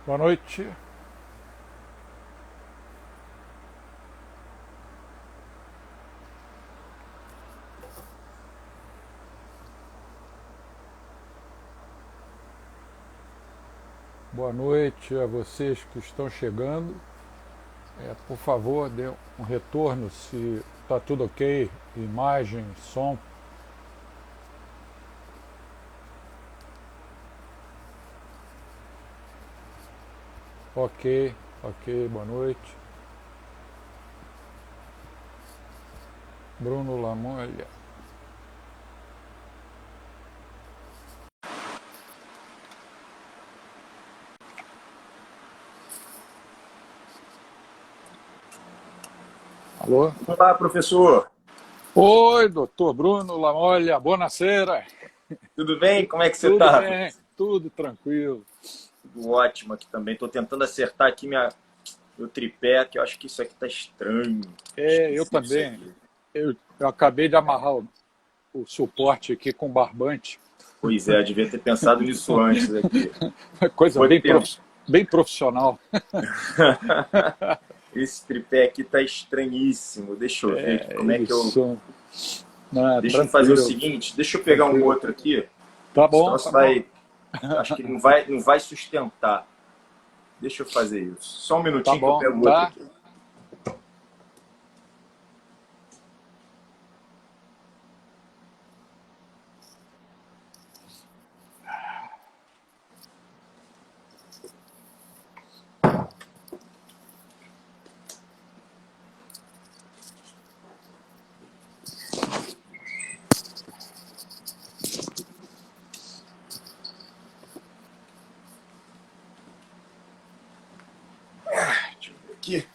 Boa noite. Boa noite a vocês que estão chegando. Por favor, dê um retorno se está tudo ok, imagem, som. Ok, ok, boa noite. Bruno Lamonha. Alô? Olá, professor. Oi, doutor Bruno Lamonha, buonasera. Tudo bem? Como é que você Tudo está? bem, tudo tranquilo. Tudo ótimo aqui também. Estou tentando acertar aqui meu tripé, que eu acho que isso aqui está estranho. Eu Esquisito isso também. aqui. Eu acabei de amarrar o suporte aqui com barbante. Pois é, eu devia ter pensado nisso antes aqui. Coisa Foi tempo. bem profissional. Esse tripé aqui está estranhíssimo. Deixa eu ver aqui como é que eu... Isso. Não, Deixa eu fazer o tranquilo. seguinte, deixa eu pegar um Tranquilo. outro aqui. Tá Esse bom, troço tá vai... bom. Acho que não vai sustentar. Deixa eu fazer isso. Só um Tá minutinho que eu bom, pego o outro tá? aqui. Deixa eu ver aqui.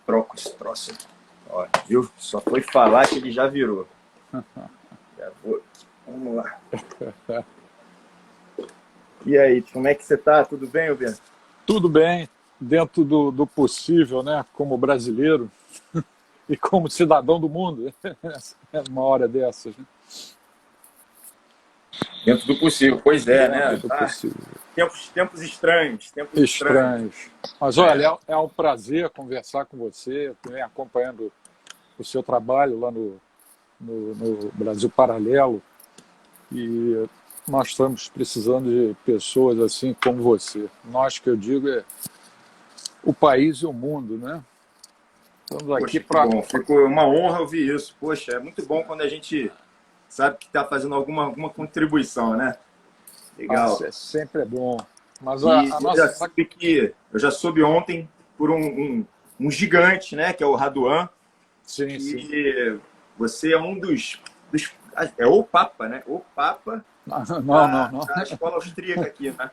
Troco esse troço aqui. Ó, viu? Só foi falar que ele já virou. Já vou aqui. Vamos lá. E aí, como é que você tá? Tudo bem, Bento? Tudo bem, dentro do possível, né? Como brasileiro e como cidadão do mundo. É uma hora dessas, né? Dentro do possível, pois é, né? Dentro do Tá. possível. Tempos estranhos, tempos estranhos. Estranhos. Mas olha, é um prazer conversar com você. Eu venho acompanhando o seu trabalho lá no Brasil Paralelo. E nós estamos precisando de pessoas assim como você. Nós, que eu digo, é o país e o mundo, né? Estamos aqui Poxa, que para... bom. Ficou uma honra ouvir isso. Poxa, é muito bom quando a gente sabe que está fazendo alguma contribuição, né? Legal. Sempre é bom. Mas E a nossa... eu já soube ontem por um gigante, né? Que é o Raduan, Sim, sim. que você é um dos é o Papa, né? O Papa Não. da escola austríaca aqui, né?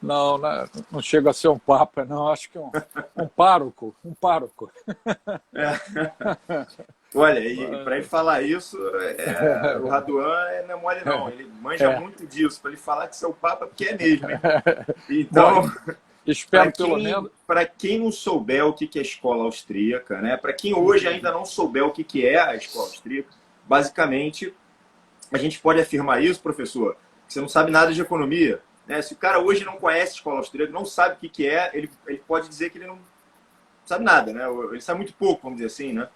Não chega a ser um papa, não. Acho que um pároco. Um pároco. Olha, e para ele falar isso, o Raduan não é mole não. Ele manja muito disso. Para ele falar que você é o Papa, porque é mesmo, hein? Então, Bom, espero pelo menos... para quem não souber o que é a escola austríaca, né? Para quem hoje ainda não souber o que é a escola austríaca, basicamente, a gente pode afirmar isso, professor, que você não sabe nada de economia, né? Se o cara hoje não conhece a escola austríaca, não sabe o que é, ele pode dizer que ele não sabe nada, né? Ele sabe muito pouco, vamos dizer assim, né?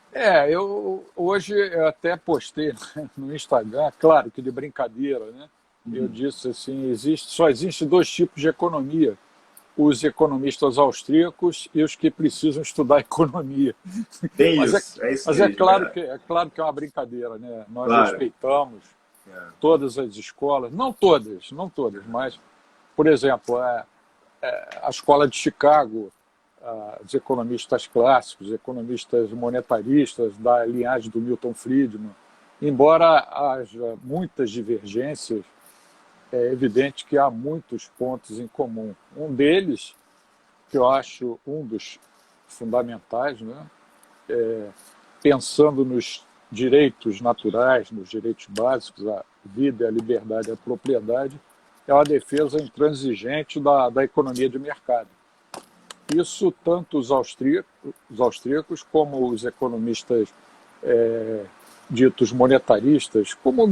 Hoje eu até postei no Instagram, claro que de brincadeira, né? Eu disse assim, só existe dois tipos de economia: os economistas austríacos e os que precisam estudar economia. Tem Mas isso, é isso mas mesmo. é claro que é uma brincadeira, né? Nós Claro. respeitamos todas as escolas, não todas, mas, por exemplo, a escola de Chicago, os economistas clássicos, os economistas monetaristas da linhagem do Milton Friedman, embora haja muitas divergências, é evidente que há muitos pontos em comum. Um deles, que eu acho um dos fundamentais, né, pensando nos direitos naturais, nos direitos básicos, a vida, a liberdade e a propriedade, é a defesa intransigente da economia de mercado. Isso tanto os austríacos como os economistas ditos monetaristas, como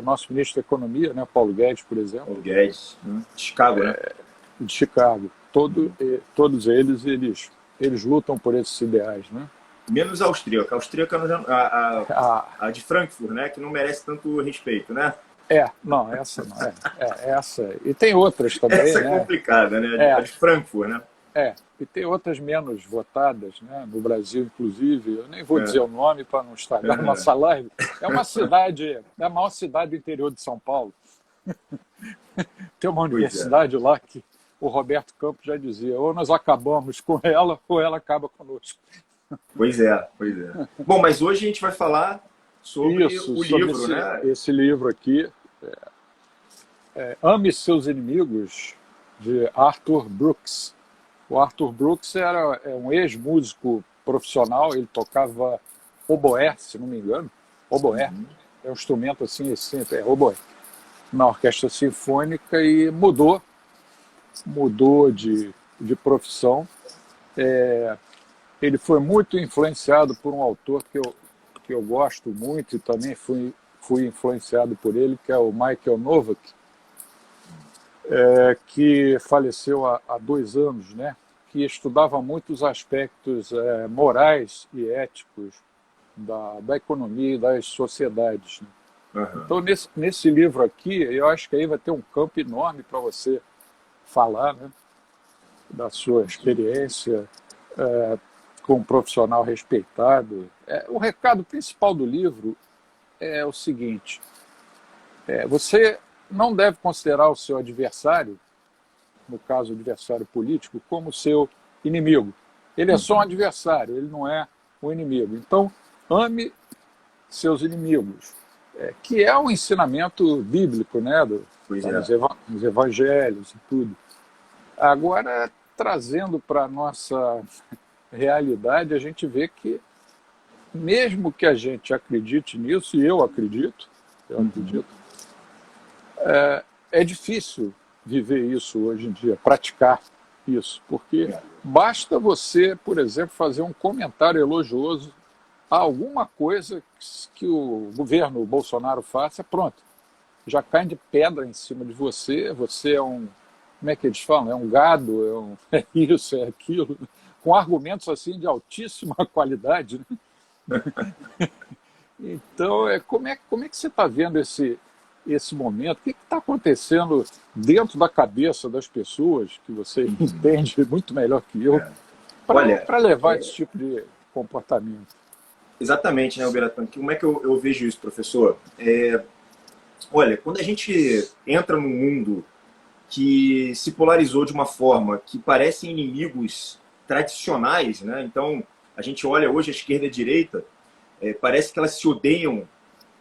nosso ministro da Economia, né, Paulo Guedes, por exemplo. Paulo Guedes, Chicago, né? de Chicago. Todos eles lutam por esses ideais, né? Menos a austríaca. A austríaca, a de Frankfurt, né? Que não merece tanto respeito, né? Não, essa não. Essa. E tem outras também, essa é né? complicada, né? A de Frankfurt, né? E tem outras menos votadas, né? No Brasil, inclusive. Eu nem vou dizer o nome para não estragar a nossa live. É uma cidade, é a maior cidade do interior de São Paulo. Tem uma universidade lá que o Roberto Campos já dizia, ou nós acabamos com ela, ou ela acaba conosco. Pois é. Bom, mas hoje a gente vai falar sobre o livro, né? Esse livro aqui, Ame Seus Inimigos, de Arthur Brooks. O Arthur Brooks é um ex-músico profissional, ele tocava oboé, se não me engano. Oboé. É um instrumento assim, oboé. Na orquestra sinfônica e mudou de profissão. Ele foi muito influenciado por um autor que eu gosto muito e também fui influenciado por ele, que é o Michael Novak, que faleceu há 2 anos, né? Que estudava muito os aspectos morais e éticos da economia e das sociedades, né? Então, nesse livro aqui, eu acho que aí vai ter um campo enorme para você falar, né, da sua experiência como um profissional respeitado. O recado principal do livro é o seguinte: você não deve considerar o seu adversário, no caso, o adversário político, como seu inimigo. Ele é só um adversário, ele não é um inimigo. Então, ame seus inimigos. Que é um ensinamento bíblico, né, nos evangelhos e tudo. Agora, trazendo para a nossa realidade, a gente vê que, mesmo que a gente acredite nisso, e eu acredito, é difícil viver isso hoje em dia, praticar isso, porque basta você, por exemplo, fazer um comentário elogioso a alguma coisa que o governo Bolsonaro faça, pronto, já cai de pedra em cima de você, você é um, como é que eles falam? É um gado, é isso, é aquilo, com argumentos assim de altíssima qualidade, né? Então, como é que você está vendo esse momento? O que está acontecendo dentro da cabeça das pessoas, que você entende muito melhor que eu, para levar esse tipo de comportamento? Exatamente, né, Alberto? Como é que eu vejo isso, professor? Olha, quando a gente entra num mundo que se polarizou de uma forma que parecem inimigos tradicionais, né? Então, a gente olha hoje a esquerda e a direita, parece que elas se odeiam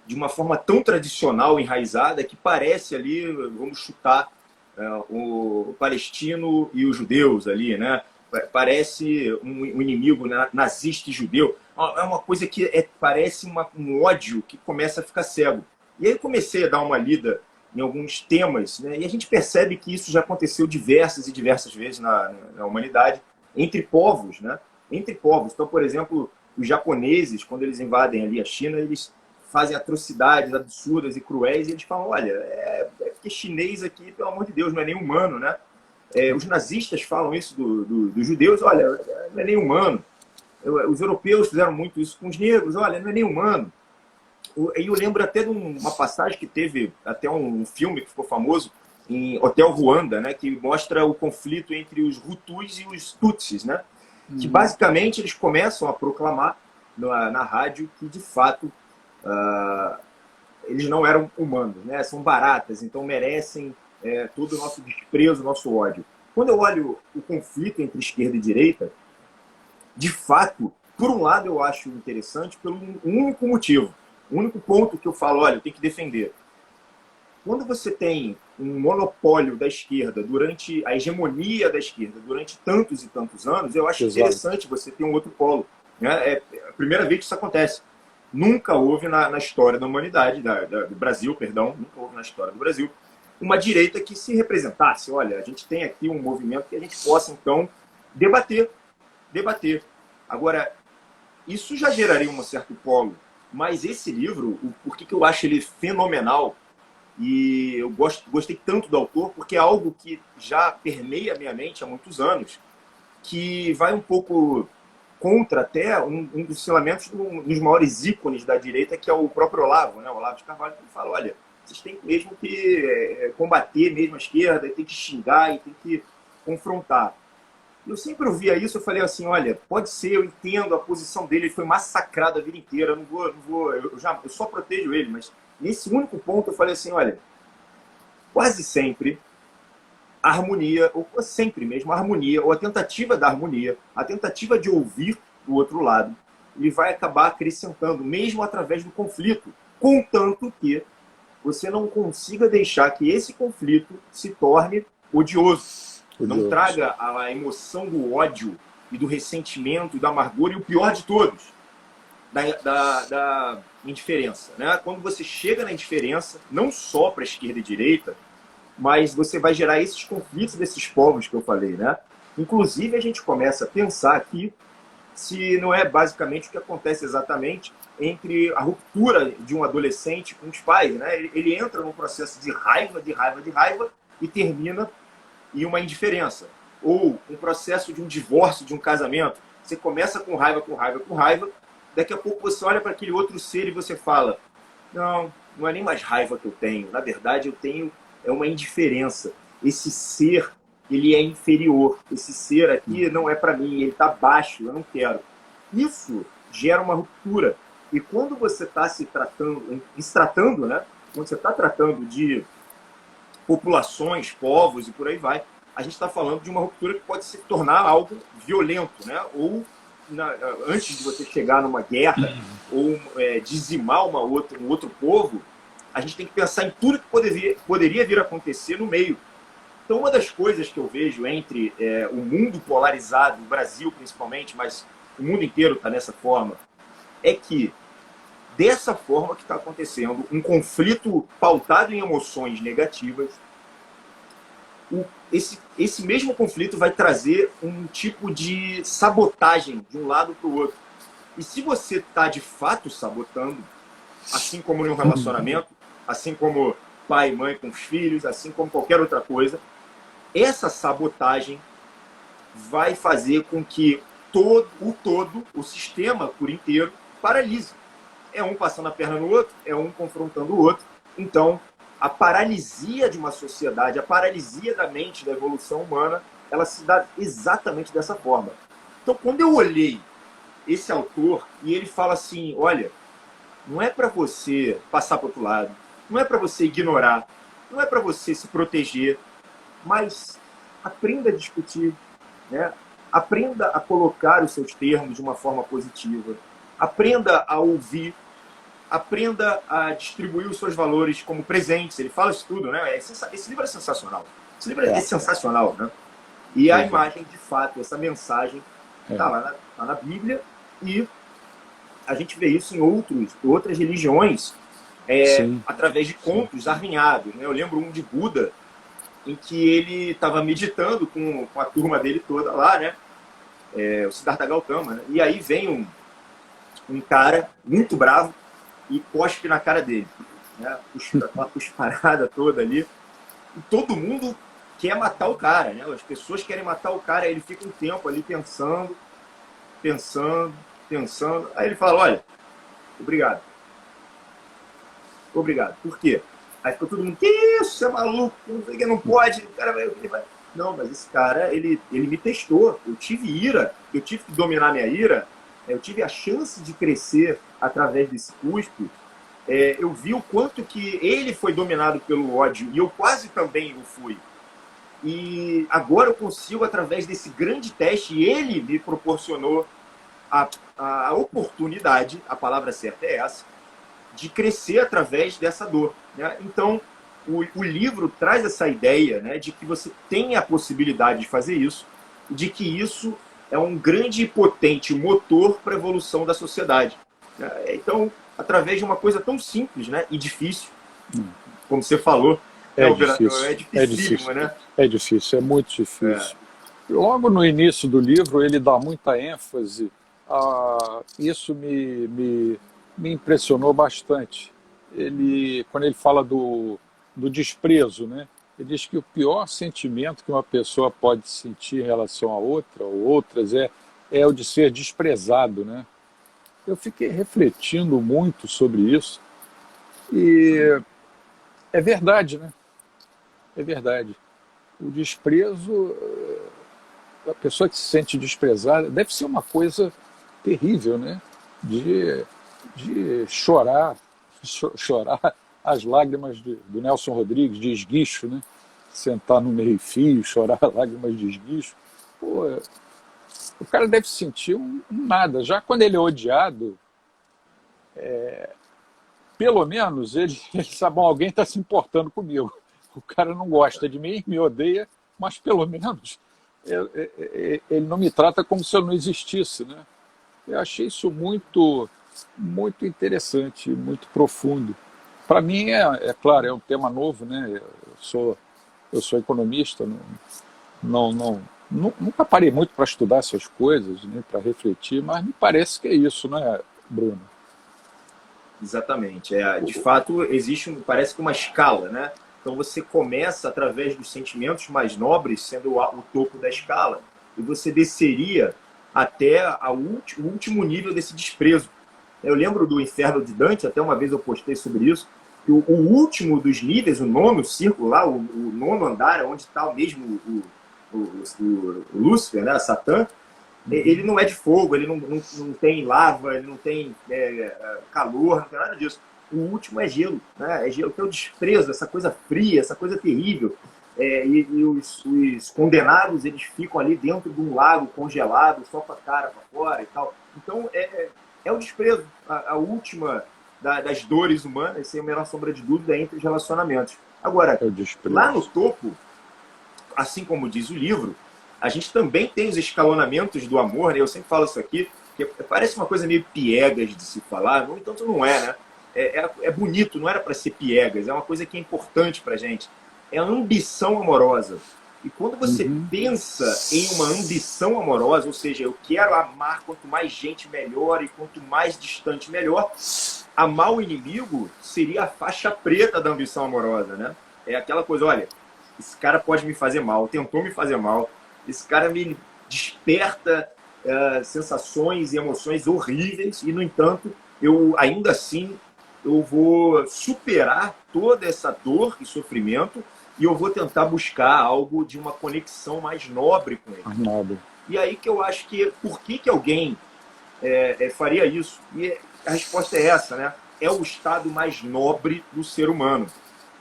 de uma forma tão tradicional, enraizada, que parece ali, vamos chutar, o palestino e os judeus ali, né? Parece um inimigo nazista e judeu. É uma coisa que parece um ódio que começa a ficar cego. E aí eu comecei a dar uma lida em alguns temas, né? E a gente percebe que isso já aconteceu diversas e diversas vezes na humanidade, entre povos, né? Entre povos. Então, por exemplo, os japoneses, quando eles invadem ali a China, eles fazem atrocidades absurdas e cruéis, e eles falam, olha, porque chinês aqui, pelo amor de Deus, não é nem humano, né? Os nazistas falam isso dos judeus, olha, não é nem humano. Os europeus fizeram muito isso com os negros, olha, não é nem humano. E eu lembro até de uma passagem que teve até um filme que ficou famoso, em Hotel Ruanda, né, que mostra o conflito entre os Hutus e os Tutsis, né? Que basicamente eles começam a proclamar na rádio que, de fato, eles não eram humanos, né? São baratas, então merecem todo o nosso desprezo, o nosso ódio. Quando eu olho o conflito entre esquerda e direita, de fato, por um lado eu acho interessante pelo único motivo, o único ponto que eu falo, olha, eu tenho que defender. Quando você tem um monopólio da esquerda, durante a hegemonia da esquerda, durante tantos e tantos anos, eu acho interessante você ter um outro polo, né? É a primeira vez que isso acontece. Nunca houve na história da humanidade, do Brasil, perdão, nunca houve na história do Brasil, uma direita que se representasse. Olha, a gente tem aqui um movimento que a gente possa, então, debater. Agora, isso já geraria um certo polo, mas esse livro, por que eu acho ele fenomenal, E eu gostei tanto do autor porque é algo que já permeia a minha mente há muitos anos, que vai um pouco contra até um dos ensinamentos dos maiores ícones da direita, que é o próprio Olavo, né? O Olavo de Carvalho, que fala, olha, vocês têm mesmo que combater mesmo a esquerda, tem que xingar e tem que confrontar. Eu sempre ouvia isso, eu falei assim, olha, pode ser, eu entendo a posição dele, ele foi massacrado a vida inteira, eu só protejo ele, mas nesse único ponto eu falei assim, olha, quase sempre a harmonia, ou sempre mesmo a harmonia, ou a tentativa da harmonia, a tentativa de ouvir o outro lado, ele vai acabar acrescentando, mesmo através do conflito, contanto que você não consiga deixar que esse conflito se torne odioso. Não traga a emoção do ódio e do ressentimento e da amargura, e o pior de todos, da indiferença. Né? Quando você chega na indiferença, não só para a esquerda e direita, mas você vai gerar esses conflitos desses povos que eu falei. Né? Inclusive, a gente começa a pensar aqui se não é basicamente o que acontece exatamente entre a ruptura de um adolescente com os pais. Né? Ele entra num processo de raiva e termina em uma indiferença. Ou um processo de um divórcio, de um casamento. Você começa com raiva, daqui a pouco você olha para aquele outro ser e você fala, não é nem mais raiva que eu tenho, na verdade eu tenho uma indiferença. Esse ser, ele é inferior, esse ser aqui não é para mim, ele está baixo, eu não quero. Isso gera uma ruptura. E quando você está se tratando, né? Quando você está tratando de populações, povos e por aí vai, a gente está falando de uma ruptura que pode se tornar algo violento, né? Ou antes de você chegar numa guerra ou dizimar um outro povo, a gente tem que pensar em tudo que poderia vir a acontecer no meio. Então, uma das coisas que eu vejo entre o mundo polarizado, o Brasil principalmente, mas o mundo inteiro está nessa forma, é que dessa forma que está acontecendo, um conflito pautado em emoções negativas, esse mesmo conflito vai trazer um tipo de sabotagem de um lado para o outro. E se você está de fato sabotando, assim como em um relacionamento, assim como pai e mãe com os filhos, assim como qualquer outra coisa, essa sabotagem vai fazer com que o sistema por inteiro paralise. É um passando a perna no outro, é um confrontando o outro. Então, a paralisia de uma sociedade, a paralisia da mente, da evolução humana, ela se dá exatamente dessa forma. Então, quando eu olhei esse autor e ele fala assim, olha, não é para você passar para o outro lado, não é para você ignorar, não é para você se proteger, mas aprenda a discutir, né? Aprenda a colocar os seus termos de uma forma positiva, aprenda a ouvir, aprenda a distribuir os seus valores como presentes. Ele fala isso tudo, né? Esse livro é sensacional. Esse livro é sensacional, né? E a imagem, de fato, essa mensagem está lá na Bíblia, e a gente vê isso em outras religiões, através de contos arranhados. Né? Eu lembro um de Buda, em que ele estava meditando com a turma dele toda lá, né? O Siddhartha Gautama, né? E aí vem um cara muito bravo e cospe na cara dele, né? Uma cusparada toda ali. E todo mundo quer matar o cara, né? As pessoas querem matar o cara, aí ele fica um tempo ali pensando. Aí ele fala, olha, obrigado. Por quê? Aí ficou todo mundo, que isso, você é maluco, não pode, o cara vai... Não, mas esse cara, ele me testou, eu tive ira, eu tive que dominar minha ira, eu tive a chance de crescer através desse cuspe, eu vi o quanto que ele foi dominado pelo ódio, e eu quase também o fui. E agora eu consigo, através desse grande teste, e ele me proporcionou a oportunidade, a palavra certa é essa, de crescer através dessa dor. Né? Então, o livro traz essa ideia, né, de que você tem a possibilidade de fazer isso, de que isso é um grande e potente motor para a evolução da sociedade. Então, através de uma coisa tão simples, né, e difícil, como você falou, dificílimo, né? É difícil, é muito difícil. Logo no início do livro, ele dá muita ênfase isso me impressionou bastante. Quando ele fala do desprezo, né? Ele diz que o pior sentimento que uma pessoa pode sentir em relação a outra ou outras é o de ser desprezado, né? Eu fiquei refletindo muito sobre isso e é verdade, né? É verdade. O desprezo, a pessoa que se sente desprezada, deve ser uma coisa terrível, né? De, de chorar, chorar as lágrimas do Nelson Rodrigues, de esguicho, né? Sentar no meio-fio, chorar lágrimas de esguicho. Pô, o cara deve sentir um nada. Já quando ele é odiado, pelo menos ele sabe, bom, alguém está se importando comigo. O cara não gosta de mim, me odeia, mas pelo menos ele não me trata como se eu não existisse, né? Eu achei isso muito, muito interessante, muito profundo. Para mim, claro, é um tema novo, né? Eu sou economista, nunca parei muito para estudar essas coisas, né, para refletir, mas me parece que é isso, né, Bruno? Exatamente. De fato, existe, parece que uma escala, né? Então você começa através dos sentimentos mais nobres, sendo o topo da escala, e você desceria até o último nível desse desprezo. Eu lembro do Inferno de Dante, até uma vez eu postei sobre isso, que o último dos níveis, o nono círculo lá, o nono andar, onde está mesmo o Lúcifer, né, Satã, ele não é de fogo, ele não tem lava, ele não tem calor, não tem nada disso. O último é gelo, né? É gelo, que é o desprezo, essa coisa fria, essa coisa terrível. E os condenados, eles ficam ali dentro de um lago congelado, só com a cara para fora e tal. Então, é o desprezo, a última das dores humanas, sem a menor sombra de dúvida, entre os relacionamentos. Agora, É o desprezo. lá no topo, assim como diz o livro, a gente também tem os escalonamentos do amor, né? Eu sempre falo isso aqui, que parece uma coisa meio piegas de se falar, no entanto não é, né? É bonito, não era para ser piegas, é uma coisa que é importante para a gente. É a ambição amorosa. E quando você pensa em uma ambição amorosa, ou seja, eu quero amar quanto mais gente melhor e quanto mais distante melhor, amar o inimigo seria a faixa preta da ambição amorosa, né? É aquela coisa, olha, esse cara pode me fazer mal, tentou me fazer mal, esse cara me desperta sensações e emoções horríveis e, no entanto, eu ainda assim eu vou superar toda essa dor e sofrimento e eu vou tentar buscar algo de uma conexão mais nobre com ele. Nobre. E aí que eu acho que por que alguém faria isso? E a resposta é essa, né? É o estado mais nobre do ser humano.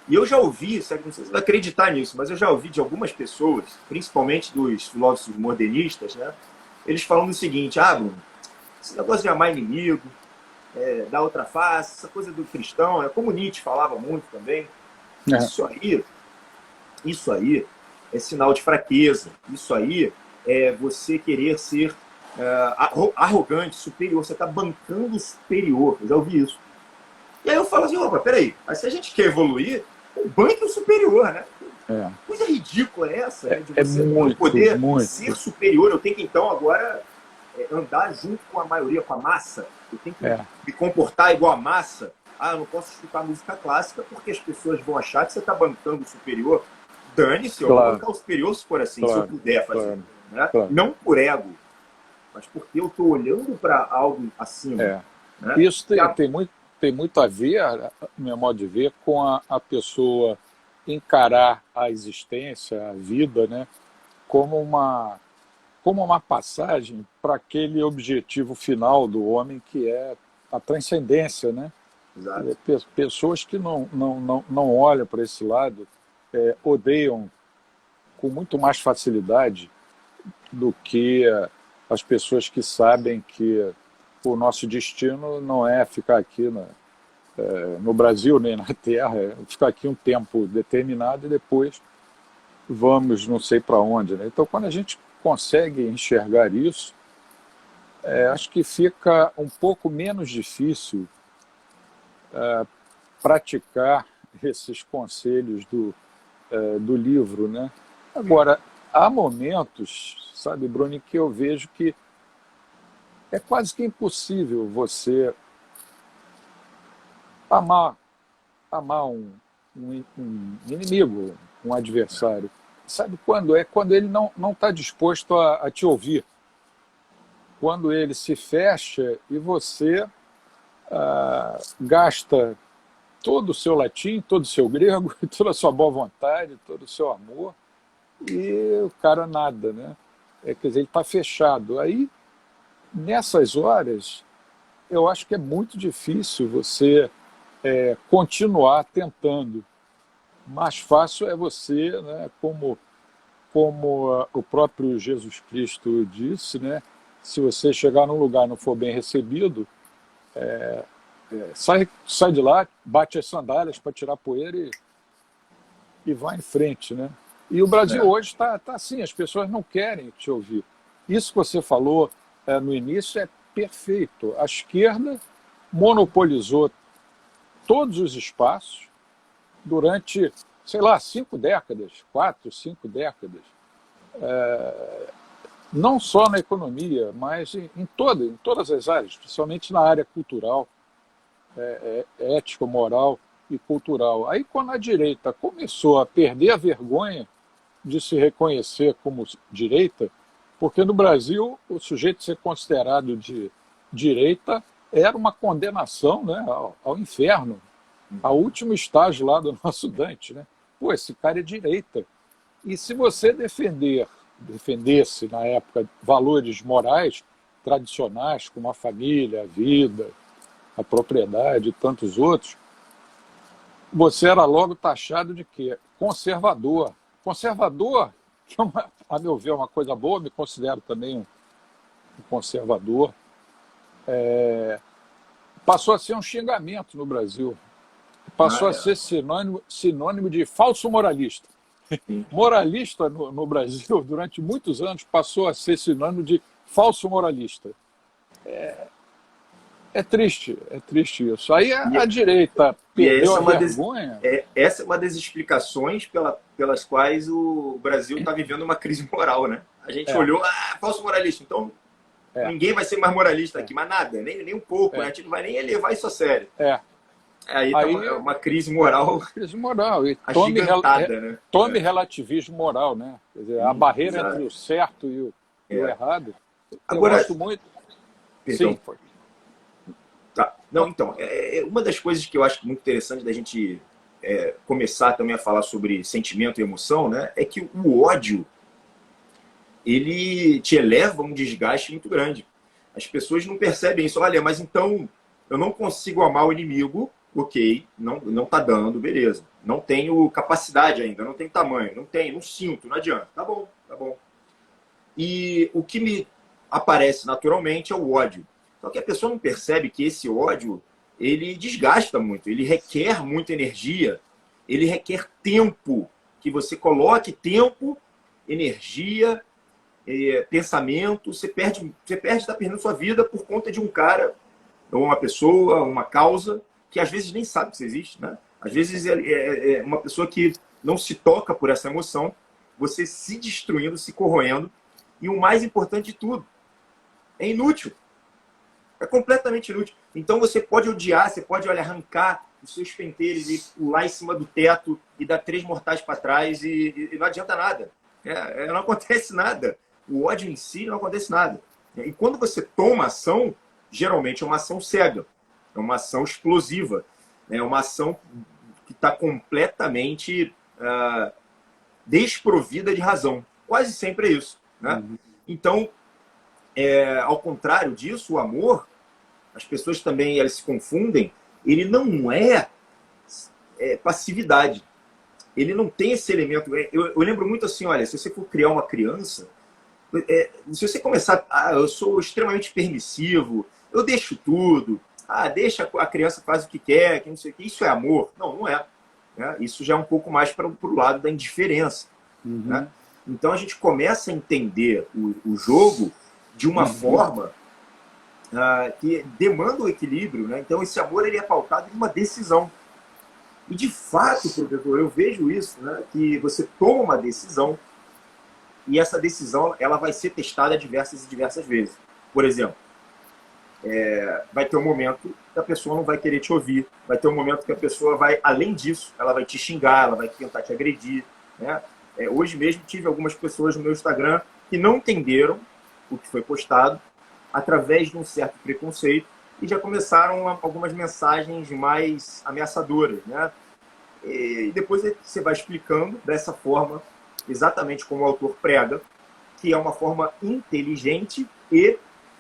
E eu já ouvi, não sei se você vai acreditar nisso, mas eu já ouvi de algumas pessoas, principalmente dos filósofos modernistas, né? Eles falando o seguinte: Bruno, esse negócio de amar inimigo, dar outra face, essa coisa do cristão, como Nietzsche falava muito também, isso aí é sinal de fraqueza, isso aí é você querer ser arrogante, superior, você está bancando o superior, eu já ouvi isso. E aí eu falo assim, opa, peraí, mas se a gente quer evoluir, banque o superior, né? Coisa ridícula é essa, né? De você não poder ser superior, eu tenho que então agora andar junto com a maioria, com a massa, eu tenho que me comportar igual a massa. Eu não posso escutar música clássica porque as pessoas vão achar que você está bancando o superior. Dane-se, eu vou bancar o superior se for assim, se eu puder fazer. Né? Não por ego, mas porque eu estou olhando para algo acima. Né? Isso tem muito a ver, no meu modo de ver, com a pessoa encarar a existência, a vida, né, como uma passagem para aquele objetivo final do homem, que é a transcendência, né? Exato. Pessoas que não olham para esse lado odeiam com muito mais facilidade do que as pessoas que sabem que o nosso destino não é ficar aqui no Brasil nem na Terra, é ficar aqui um tempo determinado e depois vamos não sei para onde, né? Então, quando a gente consegue enxergar isso, acho que fica um pouco menos difícil praticar esses conselhos do livro, né? Agora, há momentos, sabe, Bruno, que eu vejo que é quase que impossível você amar um inimigo, um adversário. Sabe quando? É quando ele não está disposto a te ouvir. Quando ele se fecha e você gasta todo o seu latim, todo o seu grego, toda a sua boa vontade, todo o seu amor, e o cara nada, né? Quer dizer, ele está fechado. Aí, nessas horas, eu acho que é muito difícil você continuar tentando. Mais fácil é você, né, como o próprio Jesus Cristo disse, né, se você chegar num lugar e não for bem recebido, sai de lá, bate as sandálias para tirar poeira e vai em frente, né? E o Brasil hoje está assim, as pessoas não querem te ouvir. Isso que você falou no início é perfeito. A esquerda monopolizou todos os espaços durante, sei lá, 5 décadas, 4, 5 décadas. Não só na economia, mas em todas as áreas, principalmente na área cultural, ético, moral e cultural. Aí, quando a direita começou a perder a vergonha de se reconhecer como direita, porque no Brasil o sujeito ser considerado de direita era uma condenação, né, ao inferno, ao último estágio lá do nosso Dante, né? Pô, esse cara é direita. E se você defendesse, na época, valores morais tradicionais, como a família, a vida, a propriedade e tantos outros, você era logo taxado de quê? Conservador. Conservador, que a meu ver é uma coisa boa, me considero também um conservador, passou a ser um xingamento no Brasil. Passou a ser sinônimo de falso moralista. Moralista no Brasil, durante muitos anos, passou a ser sinônimo de falso moralista. É triste isso. Aí a direita perdeu a vergonha. Essa é uma das explicações pelas quais o Brasil está vivendo uma crise moral, né? A gente olhou, falso moralista, então ninguém vai ser mais moralista aqui, mas nada, nem um pouco, né? A gente não vai nem levar isso a sério. Aí tá uma crise moral. Crise moral. E né? Tome relativismo moral, né? Quer dizer, a barreira entre o certo e o errado. Agora, eu gosto muito. Perdão. Sim, foi. Tá. Não, então, uma das coisas que eu acho muito interessante da gente começar também a falar sobre sentimento e emoção, né, é que o ódio, ele te eleva a um desgaste muito grande. As pessoas não percebem isso. Olha, mas então eu não consigo amar o inimigo, ok, não tá dando, beleza. Não tenho capacidade ainda, não tenho tamanho, não sinto, não adianta. Tá bom. E o que me aparece naturalmente é o ódio. Só que a pessoa não percebe que esse ódio, ele desgasta muito, ele requer muita energia, ele requer tempo, que você coloque tempo, energia, pensamento, você está perdendo sua vida por conta de um cara, ou uma pessoa, uma causa, que às vezes nem sabe que isso existe, né? Às vezes é uma pessoa que não se toca por essa emoção, você se destruindo, se corroendo, e o mais importante de tudo, é inútil. É completamente inútil. Então você pode odiar, você pode arrancar os seus penteiros e pular em cima do teto e dar 3 mortais para trás e não adianta nada. Não acontece nada. O ódio em si não acontece nada. E quando você toma ação, geralmente é uma ação cega, é uma ação explosiva, é uma ação que está completamente desprovida de razão. Quase sempre é isso, né? Então, ao contrário disso, o amor, as pessoas também elas se confundem, ele não é passividade. Ele não tem esse elemento. Eu lembro muito assim, olha, se você for criar uma criança, se você começar, eu sou extremamente permissivo, eu deixo tudo, deixa a criança faz o que quer, que não sei o que, isso é amor? Não é. Isso já é um pouco mais para o lado da indiferença. Né? Então a gente começa a entender o jogo de uma forma que demanda o equilíbrio, né? Então esse amor ele é pautado em uma decisão. E de fato, professor, eu vejo isso, né? Que você toma uma decisão e essa decisão ela vai ser testada diversas e diversas vezes. Por exemplo, vai ter um momento que a pessoa não vai querer te ouvir, vai ter um momento que a pessoa vai, além disso, ela vai te xingar, ela vai tentar te agredir, né? Hoje mesmo tive algumas pessoas no meu Instagram que não entenderam o que foi postado através de um certo preconceito e já começaram algumas mensagens mais ameaçadoras, né? E depois você vai explicando dessa forma, exatamente como o autor prega, que é uma forma inteligente e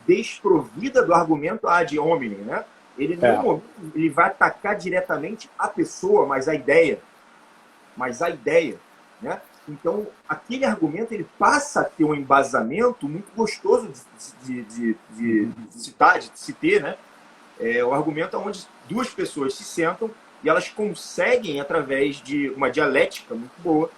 desprovida do argumento ad hominem, né? Ele não ele vai atacar diretamente a pessoa, mas a ideia, né? Então, aquele argumento ele passa a ter um embasamento muito gostoso de citar, de se ter, né? O argumento é onde duas pessoas se sentam e elas conseguem, através de uma dialética muito boa,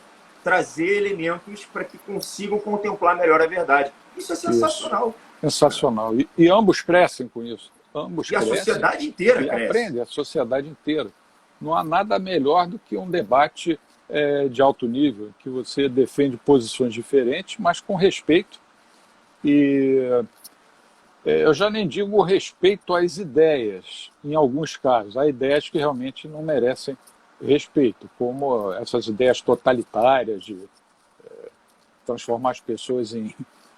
trazer elementos para que consigam contemplar melhor a verdade. Isso é sensacional. Sensacional. E ambos crescem com isso. Ambos e a crescem sociedade inteira e cresce. aprende, a sociedade inteira. Não há nada melhor do que um debate de alto nível, que você defende posições diferentes, mas com respeito. E eu já nem digo respeito às ideias, em alguns casos. Há ideias que realmente não merecem respeito, como essas ideias totalitárias de transformar as pessoas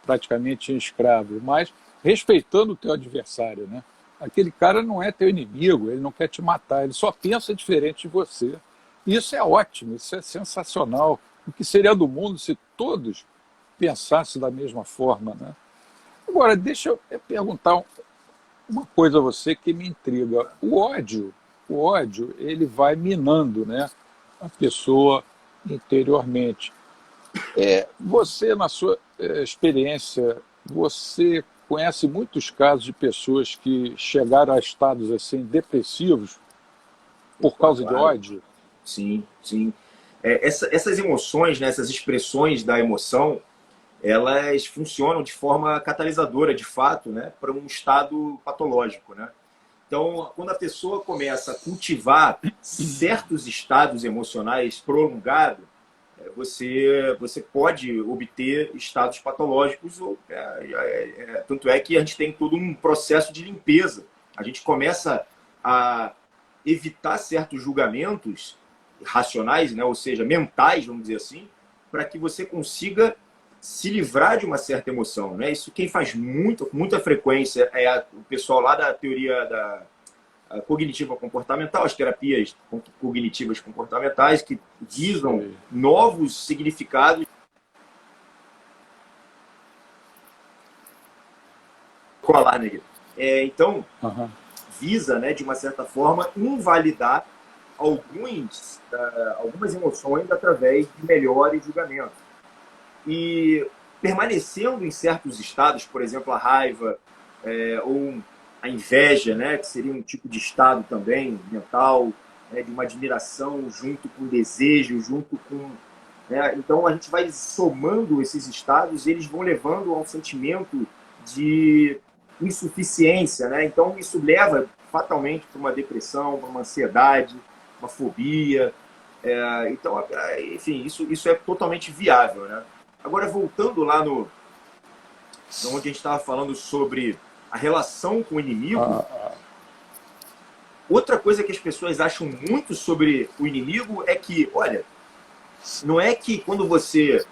praticamente em escravos, mas respeitando o teu adversário, né? Aquele cara não é teu inimigo, ele não quer te matar, ele só pensa diferente de você. Isso é ótimo, isso é sensacional. O que seria do mundo se todos pensassem da mesma forma, né? Agora, deixa eu perguntar uma coisa a você que me intriga. O ódio, ele vai minando, né, a pessoa interiormente. Você, na sua experiência, você conhece muitos casos de pessoas que chegaram a estados assim depressivos por causa de ódio? Sim, sim. Essas emoções, né, essas expressões da emoção, elas funcionam de forma catalisadora, de fato, né, para um estado patológico, né? Então, quando a pessoa começa a cultivar certos estados emocionais prolongados, você pode obter estados patológicos. Tanto é que a gente tem todo um processo de limpeza. A gente começa a evitar certos julgamentos racionais, né, ou seja, mentais, vamos dizer assim, para que você consiga se livrar de uma certa emoção, né? Isso quem faz muita frequência é o pessoal lá da teoria da cognitiva comportamental, as terapias cognitivas comportamentais, que visam novos significados. Colar, né? Então, visa, né, de uma certa forma, invalidar algumas emoções através de melhores julgamentos. E permanecendo em certos estados, por exemplo, a raiva ou a inveja, né, que seria um tipo de estado também mental, né, de uma admiração junto com desejo, junto com... Né, então a gente vai somando esses estados e eles vão levando a um sentimento de insuficiência, né? Então isso leva fatalmente para uma depressão, para uma ansiedade, uma fobia. Então, enfim, isso é totalmente viável, né? Agora, voltando lá onde a gente estava falando sobre a relação com o inimigo, outra coisa que as pessoas acham muito sobre o inimigo é que, olha, não é que quando você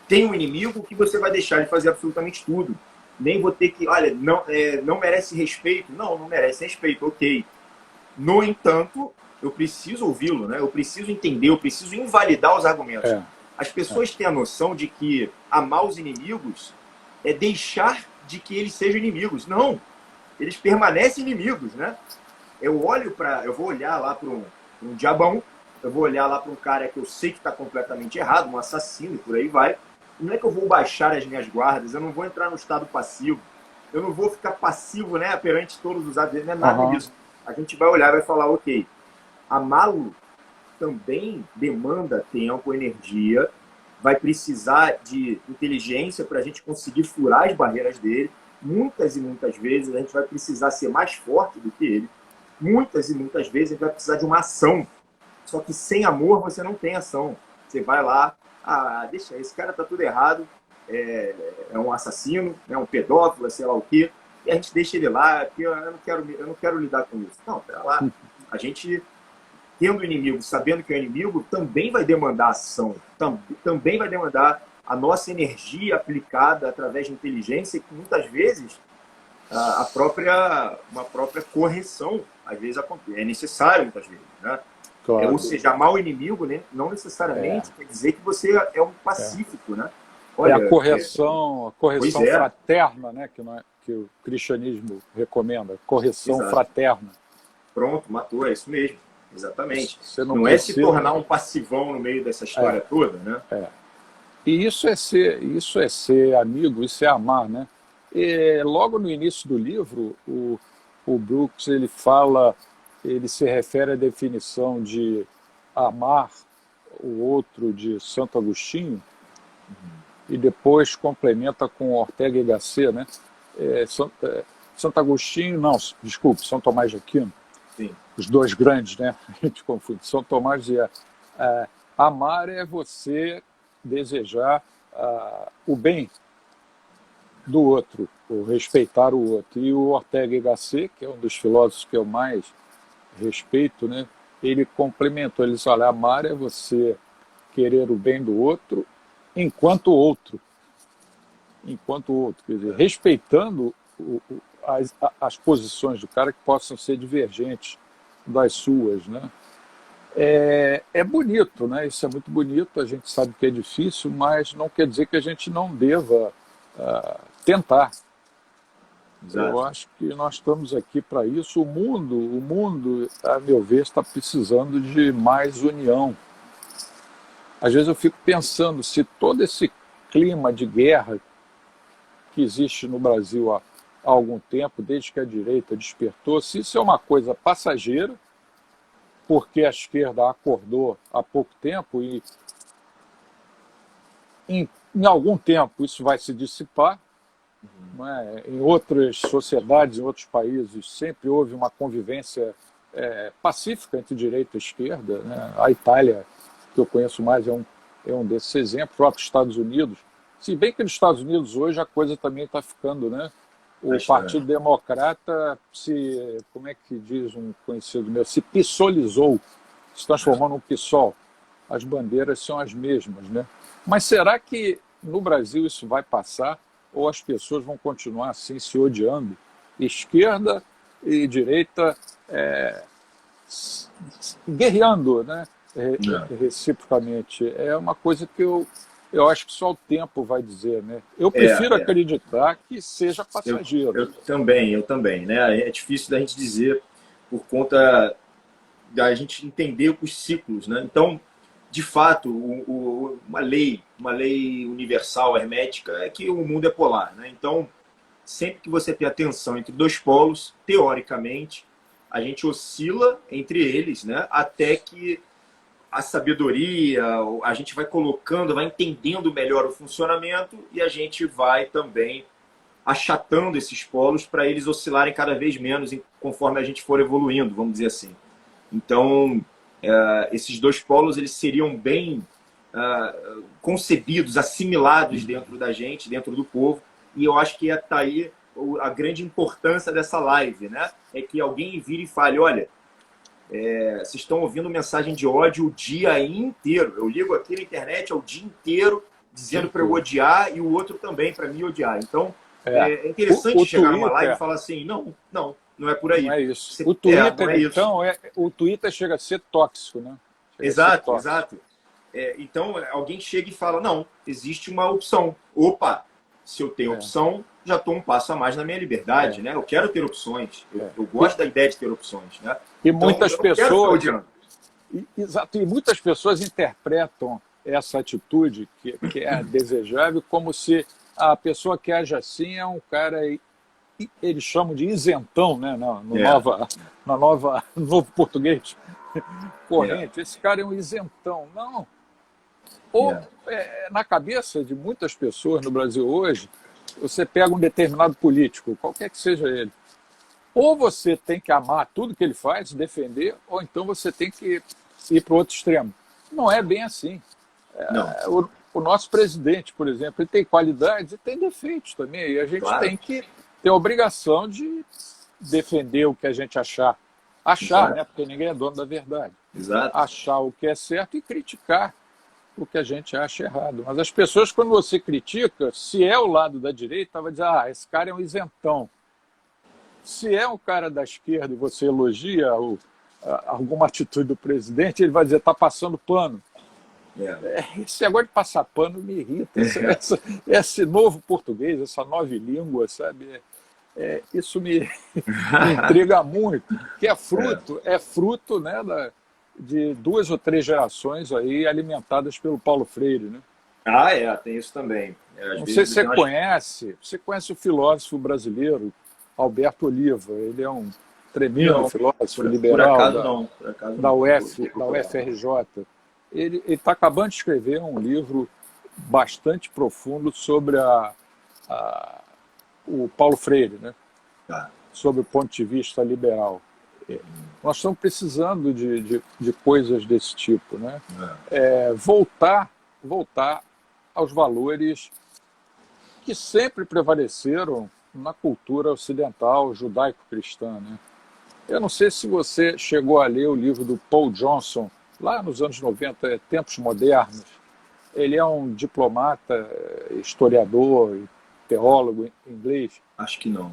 tem um inimigo que você vai deixar de fazer absolutamente tudo. Nem vou ter que, olha, não merece respeito. Não merece respeito, ok. No entanto, eu preciso ouvi-lo, né? Eu preciso entender, eu preciso invalidar os argumentos. As pessoas têm a noção de que amar os inimigos é deixar de que eles sejam inimigos. Não, eles permanecem inimigos, né? Eu vou olhar lá para um diabão, eu vou olhar lá para um cara que eu sei que está completamente errado, um assassino, por aí vai. Não é que eu vou baixar as minhas guardas, eu não vou entrar no estado passivo, eu não vou ficar passivo, né, perante todos os atos, não é nada disso. A gente vai olhar e vai falar, ok, amá-lo também demanda tempo, energia, vai precisar de inteligência para a gente conseguir furar as barreiras dele. Muitas e muitas vezes a gente vai precisar ser mais forte do que ele. Muitas e muitas vezes a gente vai precisar de uma ação. Só que sem amor você não tem ação. Você vai lá, deixa, esse cara tá tudo errado, é um assassino, é um pedófilo, sei lá o quê. e a gente deixa ele lá, porque eu não quero lidar com isso. Não, pera lá. A gente, tendo inimigo, sabendo que é inimigo, também vai demandar ação, também vai demandar a nossa energia aplicada através de inteligência, que muitas vezes uma própria correção, às vezes é necessário, muitas vezes, né? Claro. Ou seja, amar o inimigo, né, não necessariamente quer dizer que você é um pacífico, né? Olha, a correção é. fraterna, né, que o cristianismo recomenda, correção Exato. fraterna. Pronto, matou, é isso mesmo, exatamente. Você não é se tornar um passivão no meio dessa história toda, né? E isso é ser amigo, isso é amar, né? E logo no início do livro, o Brooks ele se refere à definição de amar o outro de Santo Agostinho, e depois complementa com Ortega y Gasset, né? Santo Agostinho, não, desculpe, São Tomás de Aquino. Sim. Os dois grandes, né? A gente confunde. São Tomás dizia, amar é você desejar o bem do outro, ou respeitar o outro. E o Ortega y Gasset, que é um dos filósofos que eu mais respeito, né? Ele complementou, ele disse, olha, amar é você querer o bem do outro enquanto outro, quer dizer, respeitando as posições do cara que possam ser divergentes das suas, né? É bonito, né? Isso é muito bonito, a gente sabe que é difícil, mas não quer dizer que a gente não deva tentar. Exato. Eu acho que nós estamos aqui para isso. O mundo, a meu ver, está precisando de mais união. Às vezes eu fico pensando se todo esse clima de guerra que existe no Brasil há algum tempo, desde que a direita despertou, se isso é uma coisa passageira, porque a esquerda acordou há pouco tempo e em algum tempo isso vai se dissipar. Não é? Em outras sociedades, em outros países, sempre houve uma convivência pacífica entre direita e esquerda, né? A Itália, que eu conheço mais, é um desses exemplos, o próprio Estados Unidos. Se bem que nos Estados Unidos hoje a coisa também está ficando, né? O Partido Democrata como é que diz um conhecido meu, se pissolizou, se transformou num PSOL. As bandeiras são as mesmas, né? Mas será que no Brasil isso vai passar ou as pessoas vão continuar assim se odiando? Esquerda e direita guerreando, né? Reciprocamente. É uma coisa que eu acho que só o tempo vai dizer, né? Eu prefiro acreditar que seja passageiro. Eu também, né? É difícil da gente dizer por conta da gente entender os ciclos, né? Então, de fato, uma lei universal, hermética, é que o mundo é polar, né? Então, sempre que você tem a tensão entre dois polos, teoricamente, a gente oscila entre eles, né? Até que a sabedoria, a gente vai colocando, vai entendendo melhor o funcionamento e a gente vai também achatando esses polos para eles oscilarem cada vez menos conforme a gente for evoluindo, vamos dizer assim. Então, esses dois polos eles seriam bem concebidos, assimilados dentro da gente, dentro do povo, e eu acho que está aí a grande importância dessa live, né? É que alguém vire e fale, olha, vocês estão ouvindo mensagem de ódio o dia inteiro. Eu ligo aqui na internet o dia inteiro dizendo para eu odiar e o outro também para me odiar. Então, é interessante chegar numa live e falar assim, não é por aí. Não é isso. O Twitter, então, o Twitter chega a ser tóxico, né? Exato. Então, alguém chega e fala, não, existe uma opção. Opa, se eu tenho opção, já estou um passo a mais na minha liberdade, né? Eu quero ter opções. Eu gosto da ideia de ter opções, né? E então, muitas pessoas... Exato, e muitas pessoas interpretam essa atitude, que é desejável, como se a pessoa que age assim é um cara, eles chamam de isentão, né? No novo português corrente. Esse cara é um isentão. Não. Na cabeça de muitas pessoas no Brasil hoje, você pega um determinado político, qualquer que seja ele, ou você tem que amar tudo que ele faz, defender, ou então você tem que ir para o outro extremo. Não é bem assim. O nosso presidente, por exemplo, ele tem qualidades e tem defeitos também, e a gente tem que tem a obrigação de defender o que a gente achar. Achar, né? Porque ninguém é dono da verdade. Exato. Achar o que é certo e criticar o que a gente acha errado. Mas as pessoas, quando você critica, se é o lado da direita, vai dizer, esse cara é um isentão. Se é um cara da esquerda e você elogia alguma atitude do presidente, ele vai dizer, está passando pano. Esse negócio de passar pano me irrita. Esse novo português, essa nova língua, sabe? Isso me intriga muito. Que é fruto né, de 2 ou 3 gerações aí alimentadas pelo Paulo Freire, né? Tem isso também. Não sei se você conhece o filósofo brasileiro Alberto Oliva. Ele é um tremendo filósofo liberal da UFRJ. Ele está acabando de escrever um livro bastante profundo sobre o Paulo Freire, né? Sobre o ponto de vista liberal. Nós estamos precisando de coisas desse tipo, né? Voltar aos valores que sempre prevaleceram na cultura ocidental judaico-cristã, né? Eu não sei se você chegou a ler o livro do Paul Johnson, lá nos anos 90, Tempos Modernos. Ele é um diplomata, historiador, teólogo inglês. Acho que não.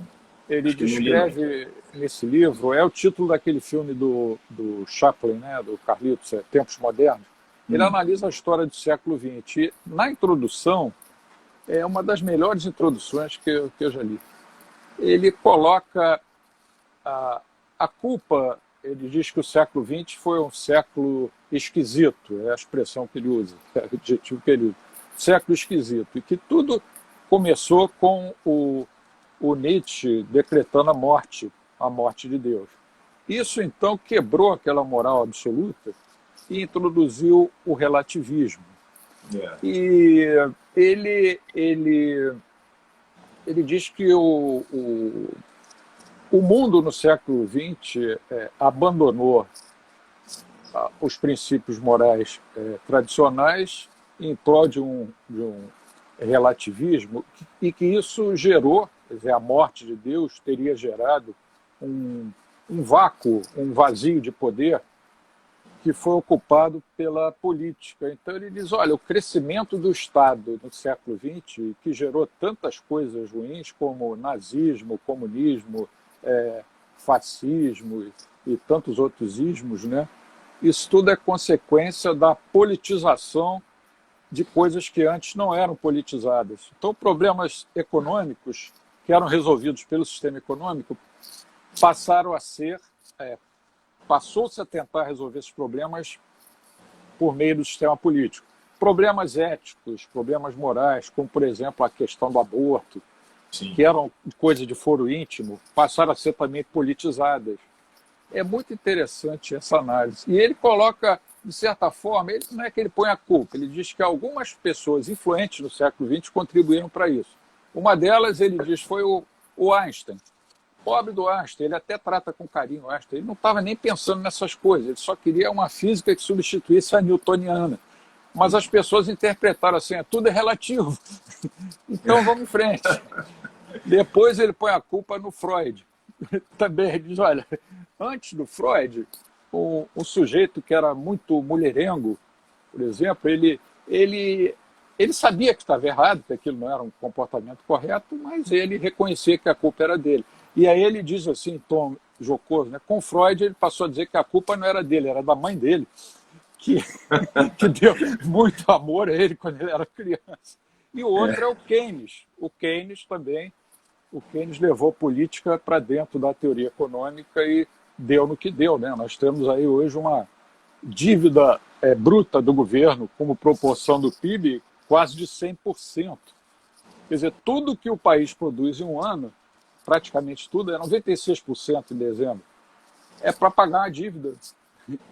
Ele descreve nesse livro, é o título daquele filme do Chaplin, né, do Carlitos, Tempos Modernos. Ele analisa a história do século XX. E, na introdução, é uma das melhores introduções que eu já li. Ele coloca a culpa. Ele diz que o século XX foi um século esquisito, é a expressão que ele usa, é o adjetivo que ele usa. Século esquisito. E que tudo começou com o Nietzsche decretando a morte de Deus. Isso, então, quebrou aquela moral absoluta e introduziu o relativismo. E ele diz que o mundo no século XX abandonou os princípios morais tradicionais em prol de um relativismo e que isso gerou, quer dizer, a morte de Deus teria gerado um vácuo, um vazio de poder que foi ocupado pela política. Então ele diz, olha, o crescimento do Estado no século XX, que gerou tantas coisas ruins como nazismo, comunismo, fascismo e tantos outros ismos, né? Isso tudo é consequência da politização de coisas que antes não eram politizadas. Então, problemas econômicos que eram resolvidos pelo sistema econômico passou-se a tentar resolver esses problemas por meio do sistema político. Problemas éticos, problemas morais, como, por exemplo, a questão do aborto, Sim. que eram coisa de foro íntimo, passaram a ser também politizadas. É muito interessante essa análise. E ele coloca, de certa forma, ele, não é que ele põe a culpa, ele diz que algumas pessoas influentes no século XX contribuíram para isso. Uma delas, ele diz, foi o Einstein. Pobre do Einstein, ele até trata com carinho o Einstein, ele não estava nem pensando nessas coisas, ele só queria uma física que substituísse a newtoniana. Mas as pessoas interpretaram assim, tudo é relativo. Então vamos em frente. Depois ele põe a culpa no Freud. Também ele diz, olha, antes do Freud, um sujeito que era muito mulherengo, por exemplo, ele sabia que estava errado, que aquilo não era um comportamento correto, mas ele reconhecia que a culpa era dele. E aí ele diz assim, em tom jocoso, né? Com Freud ele passou a dizer que a culpa não era dele, era da mãe dele, que deu muito amor a ele quando ele era criança. E o outro é o Keynes. O Keynes também, o Keynes levou política para dentro da teoria econômica e deu no que deu, né? Nós temos aí hoje uma dívida bruta do governo como proporção do PIB quase de 100%. Quer dizer, tudo que o país produz em um ano, praticamente tudo, 96% em dezembro, é para pagar a dívida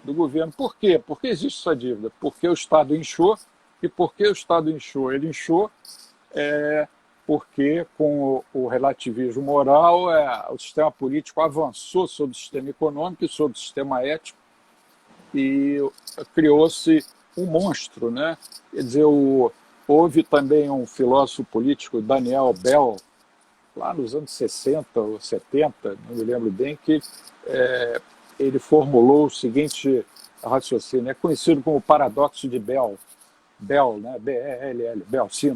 do governo. Por quê? Por que existe essa dívida? Porque o Estado inchou, e por que o Estado inchou? Ele inchou porque com o relativismo moral o sistema político avançou sobre o sistema econômico e sobre o sistema ético e criou-se um monstro, né? Quer dizer, houve também um filósofo político, Daniel Bell, lá nos anos 60 ou 70, não me lembro bem, que ele formulou o seguinte raciocínio, é conhecido como paradoxo de Bell, né? B-E-L-L, Bell, sim.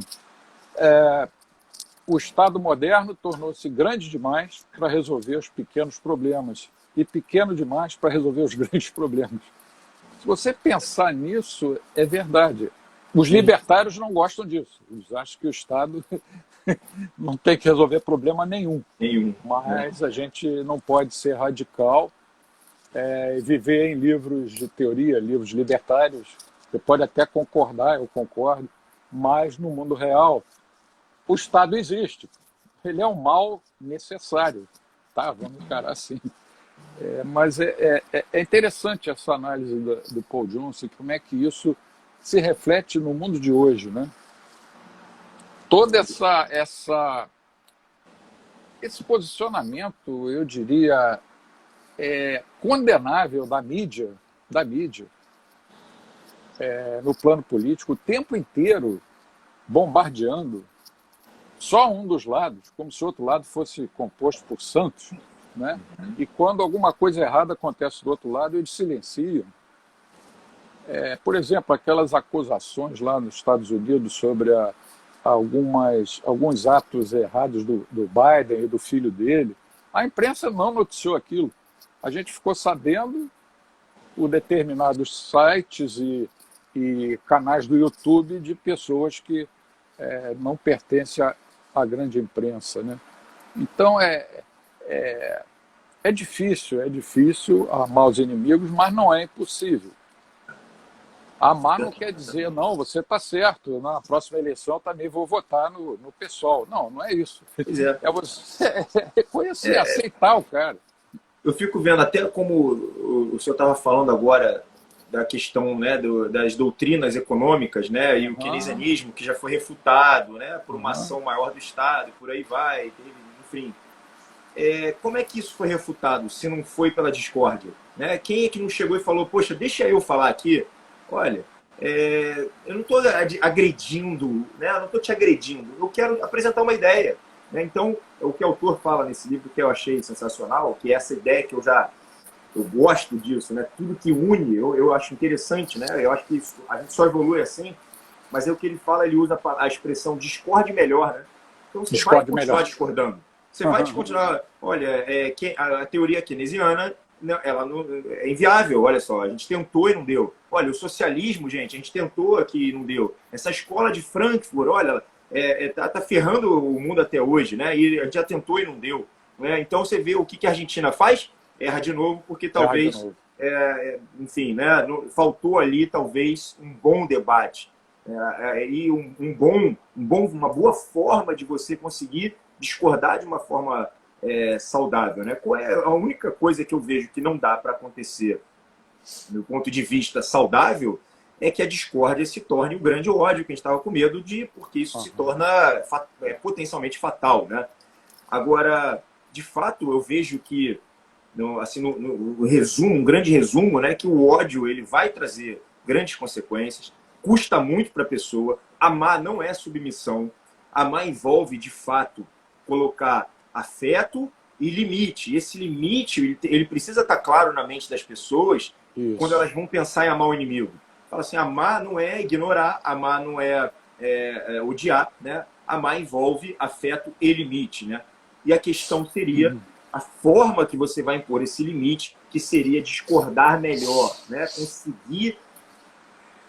O Estado moderno tornou-se grande demais para resolver os pequenos problemas e pequeno demais para resolver os grandes problemas. Se você pensar nisso, é verdade. Os libertários não gostam disso. Eles acham que o Estado não tem que resolver problema nenhum. Mas a gente não pode ser radical e viver em livros de teoria, livros libertários. Você pode até concordar, eu concordo, mas no mundo real o Estado existe. Ele é um mal necessário. Tá? Vamos encarar assim. Mas é interessante essa análise do Paul Johnson, como é que isso se reflete no mundo de hoje, né? Todo esse posicionamento, eu diria, condenável da mídia no plano político, o tempo inteiro bombardeando só um dos lados, como se o outro lado fosse composto por santos, né? E quando alguma coisa errada acontece do outro lado, eles silenciam. Por exemplo, aquelas acusações lá nos Estados Unidos sobre alguns atos errados do Biden e do filho dele, a imprensa não noticiou aquilo. A gente ficou sabendo por determinados sites e canais do YouTube de pessoas que não pertencem à grande imprensa, né? Então é difícil amar os inimigos, mas não é impossível. Amar não quer dizer, não, você está certo, na próxima eleição eu também vou votar no PSOL. Não é isso. É você reconhecer, aceitar o cara. Eu fico vendo até como o senhor estava falando agora da questão, né, das doutrinas econômicas, né, e o keynesianismo que já foi refutado, né, por uma ação maior do Estado, por aí vai, enfim. Como é que isso foi refutado, se não foi pela discórdia? Né? Quem é que não chegou e falou, poxa, deixa eu falar aqui, olha, eu não estou agredindo, né, eu não estou te agredindo, eu quero apresentar uma ideia. Né? Então, o que o autor fala nesse livro, que eu achei sensacional, que é essa ideia que eu gosto disso, né? Tudo que une, eu acho interessante, né? Eu acho que a gente só evolui assim, mas é o que ele fala, ele usa a expressão discorde melhor, né? Então você vai continuar discordando. Você vai continuar, olha, a teoria keynesiana, ela não, é inviável, olha só, a gente tentou e não deu. Olha, o socialismo, gente, a gente tentou aqui e não deu. Essa escola de Frankfurt, olha, tá ferrando o mundo até hoje, né? E a gente já tentou e não deu. Né? Então você vê o que a Argentina faz, erra de novo, porque talvez, enfim, né, faltou ali talvez um bom debate e uma boa forma de você conseguir discordar de uma forma saudável. Né? Qual é a única coisa que eu vejo que não dá para acontecer, do ponto de vista saudável, é que a discórdia se torne um grande ódio, que a gente estava com medo porque isso se torna potencialmente fatal. Né? Agora, de fato, eu vejo que no resumo, um grande resumo, né, que o ódio ele vai trazer grandes consequências, custa muito para a pessoa, amar não é submissão, amar envolve, de fato, colocar afeto e limite. Esse limite, ele precisa estar claro na mente das pessoas quando elas vão pensar em amar o inimigo. Fala assim, amar não é ignorar, amar não é odiar, né? Amar envolve afeto e limite, né? E a questão seria a forma que você vai impor esse limite, que seria discordar melhor, né? Conseguir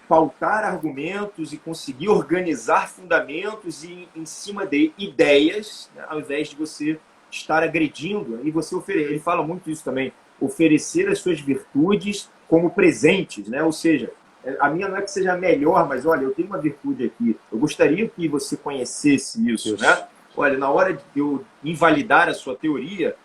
pautar argumentos e conseguir organizar fundamentos em cima de ideias, né? Ao invés de você estar agredindo. E você ele fala muito isso também, oferecer as suas virtudes como presentes, né? Ou seja, a minha não é que seja melhor, mas olha, eu tenho uma virtude aqui, eu gostaria que você conhecesse isso. Né? Olha, na hora de eu invalidar a sua teoria,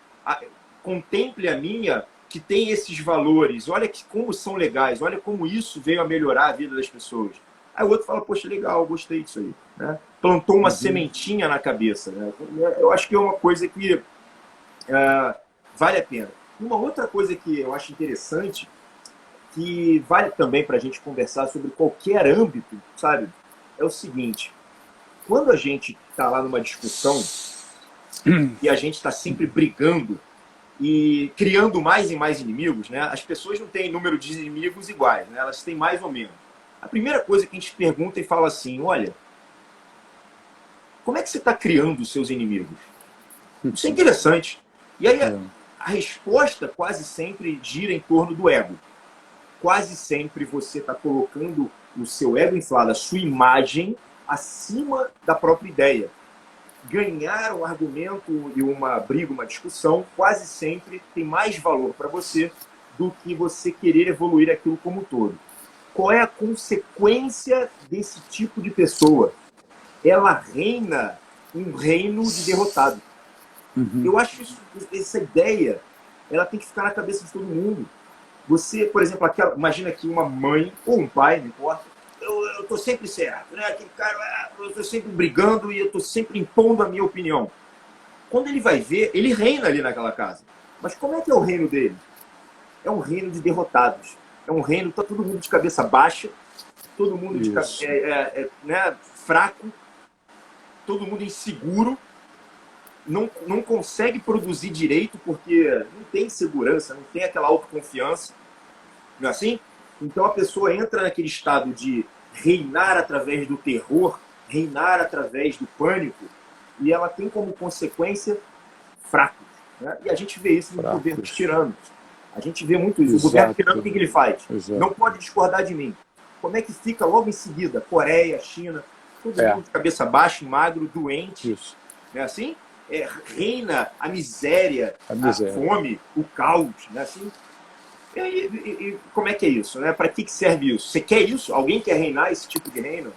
contemple a minha, que tem esses valores, olha como são legais, olha como isso veio a melhorar a vida das pessoas. Aí o outro fala, poxa, legal, gostei disso aí. Né? Plantou uma sementinha na cabeça. Né? Eu acho que é uma coisa que vale a pena. Uma outra coisa que eu acho interessante, que vale também para a gente conversar sobre qualquer âmbito, sabe? É o seguinte, quando a gente está lá numa discussão, e a gente está sempre brigando e criando mais e mais inimigos, né? As pessoas não têm número de inimigos iguais, né? Elas têm mais ou menos. A primeira coisa que a gente pergunta e fala assim, olha, como é que você está criando os seus inimigos? Isso é interessante. E aí a resposta quase sempre gira em torno do ego. Quase sempre você está colocando o seu ego inflado, a sua imagem, acima da própria ideia. Ganhar um argumento e uma briga, uma discussão, quase sempre tem mais valor para você do que você querer evoluir aquilo como um todo. Qual é a consequência desse tipo de pessoa? Ela reina um reino de derrotado. Eu acho essa ideia, ela tem que ficar na cabeça de todo mundo. Você, por exemplo, imagina que uma mãe ou um pai, não importa, eu tô sempre certo, né? Aquele cara, eu tô sempre brigando e eu tô sempre impondo a minha opinião. Quando ele vai ver, ele reina ali naquela casa. Mas como é que é o reino dele? É um reino de derrotados. É um reino, tá todo mundo de cabeça baixa, todo mundo de né, fraco, todo mundo inseguro, não consegue produzir direito porque não tem segurança, não tem aquela autoconfiança. Não é assim? Então a pessoa entra naquele estado de reinar através do terror, reinar através do pânico, e ela tem como consequência fracos. Né? E a gente vê isso nos governos tiranos. A gente vê muito isso. O governo tirano, o que ele faz? Não pode discordar de mim. Como é que fica logo em seguida? Coreia, China, todo mundo de cabeça baixa, magro, doente. Isso. Não é assim? Reina a miséria, a fome, o caos. Não é assim? E como é que é isso? Né? Para que serve isso? Você quer isso? Alguém quer reinar esse tipo de reino?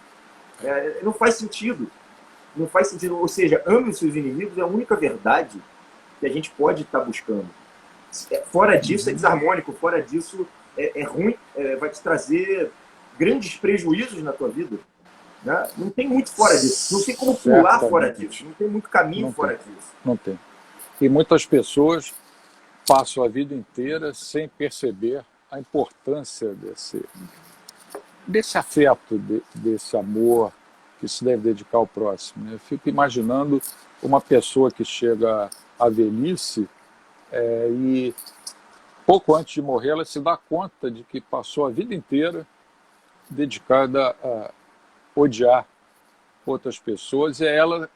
Não faz sentido. Não faz sentido. Ou seja, ame os seus inimigos é a única verdade que a gente pode estar buscando. Fora disso é desarmônico, fora disso é ruim, vai te trazer grandes prejuízos na tua vida. Né? Não tem muito fora disso. Não tem como pular fora disso. Não tem muito caminho fora disso. Não tem. E muitas pessoas passam a vida inteira sem perceber a importância desse afeto, desse amor que se deve dedicar ao próximo. Eu fico imaginando uma pessoa que chega à velhice e pouco antes de morrer ela se dá conta de que passou a vida inteira dedicada a odiar outras pessoas e ela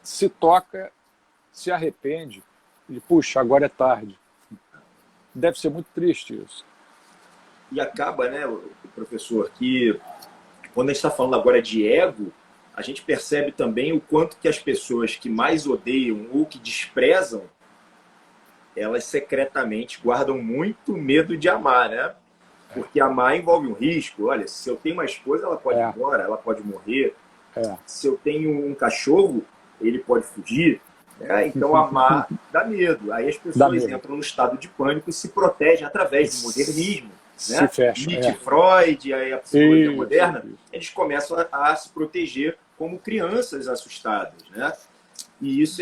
se toca, se arrepende e, puxa, agora é tarde. Deve ser muito triste isso. E acaba, né, professor, que quando a gente está falando agora de ego, a gente percebe também o quanto que as pessoas que mais odeiam ou que desprezam, elas secretamente guardam muito medo de amar, né? Porque amar envolve um risco. Olha, se eu tenho uma esposa, ela pode ir embora, ela pode morrer. Se eu tenho um cachorro, ele pode fugir. Então, amar dá medo. Aí as pessoas entram no estado de pânico e se protegem através do modernismo. Se fecham. Nietzsche, Freud, aí a psicologia moderna, eles começam a se proteger como crianças assustadas. Né? E isso,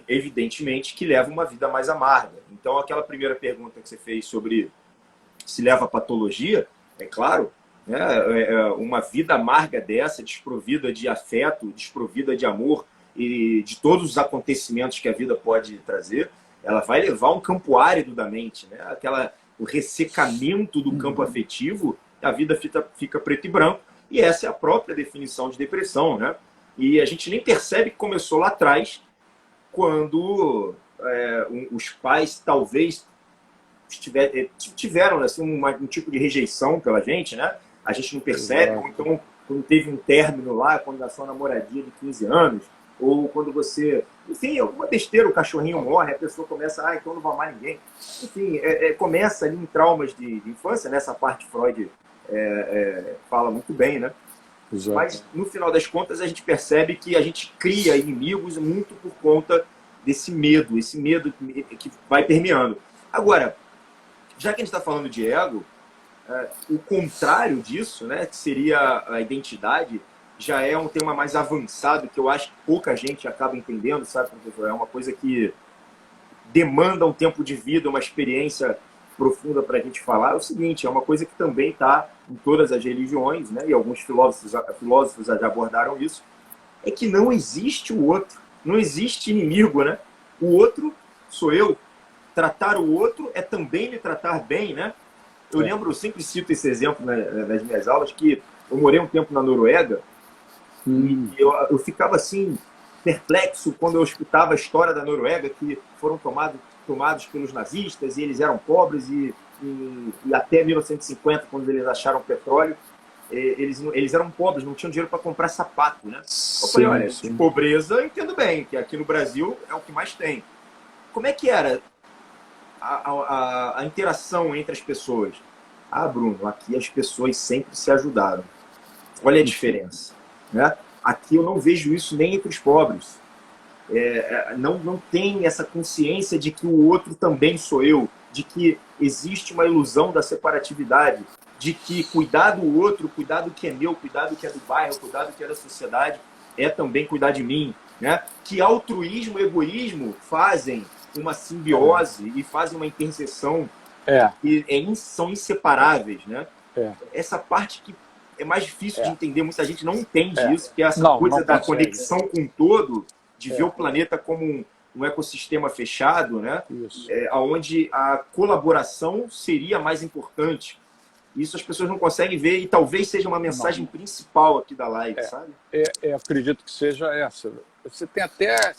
evidentemente, que leva uma vida mais amarga. Então, aquela primeira pergunta que você fez sobre se leva a patologia, é claro, né? Uma vida amarga dessa, desprovida de afeto, desprovida de amor e de todos os acontecimentos que a vida pode trazer, ela vai levar um campo árido da mente, né? O ressecamento do campo afetivo, a vida fica preto e branco, e essa é a própria definição de depressão, né? E a gente nem percebe que começou lá atrás, quando os pais talvez tiveram assim, um tipo de rejeição pela gente, né? A gente não percebe, ou então quando teve um término lá, quando nasceu uma namoradinha de 15 anos, ou quando você... Enfim, alguma besteira, o cachorrinho morre, a pessoa começa, então não vai mais ninguém. Enfim, começa ali em traumas de infância, nessa parte Freud fala muito bem, né? Exato. Mas, no final das contas, a gente percebe que a gente cria inimigos muito por conta desse medo, esse medo que vai permeando. Agora, já que a gente está falando de ego, o contrário disso, né, que seria a identidade, já é um tema mais avançado, que eu acho que pouca gente acaba entendendo, sabe, professor? É uma coisa que demanda um tempo de vida, uma experiência profunda para a gente falar. É o seguinte, é uma coisa que também está em todas as religiões, né, e alguns filósofos já abordaram isso, é que não existe o outro. Não existe inimigo, né? O outro sou eu. Tratar o outro é também me tratar bem, né? Eu lembro, eu sempre cito esse exemplo nas minhas aulas, que eu morei um tempo na Noruega e eu ficava assim, perplexo quando eu escutava a história da Noruega, que foram tomados pelos nazistas e eles eram pobres e até 1950, quando eles acharam petróleo, eles eram pobres, não tinham dinheiro para comprar sapato, né? Eu falei, olha, de pobreza eu entendo bem, que aqui no Brasil é o que mais tem. Como é que era a interação entre as pessoas? Ah, Bruno, aqui as pessoas sempre se ajudaram. Olha a diferença, né? Aqui eu não vejo isso nem entre os pobres. Não tem essa consciência de que o outro também sou eu, de que existe uma ilusão da separatividade, de que cuidar do outro, cuidar do que é meu, cuidar do que é do bairro, cuidar do que é da sociedade, é também cuidar de mim, né? Que altruísmo e egoísmo fazem uma simbiose e fazem uma interseção e são inseparáveis, né? Essa parte que é mais difícil de entender, muita gente não entende isso, que é essa coisa da conexão com o todo, de ver o planeta como um ecossistema fechado, né? Onde a colaboração seria mais importante. Isso as pessoas não conseguem ver e talvez seja uma mensagem principal aqui da live, sabe? Acredito que seja essa. Você tem até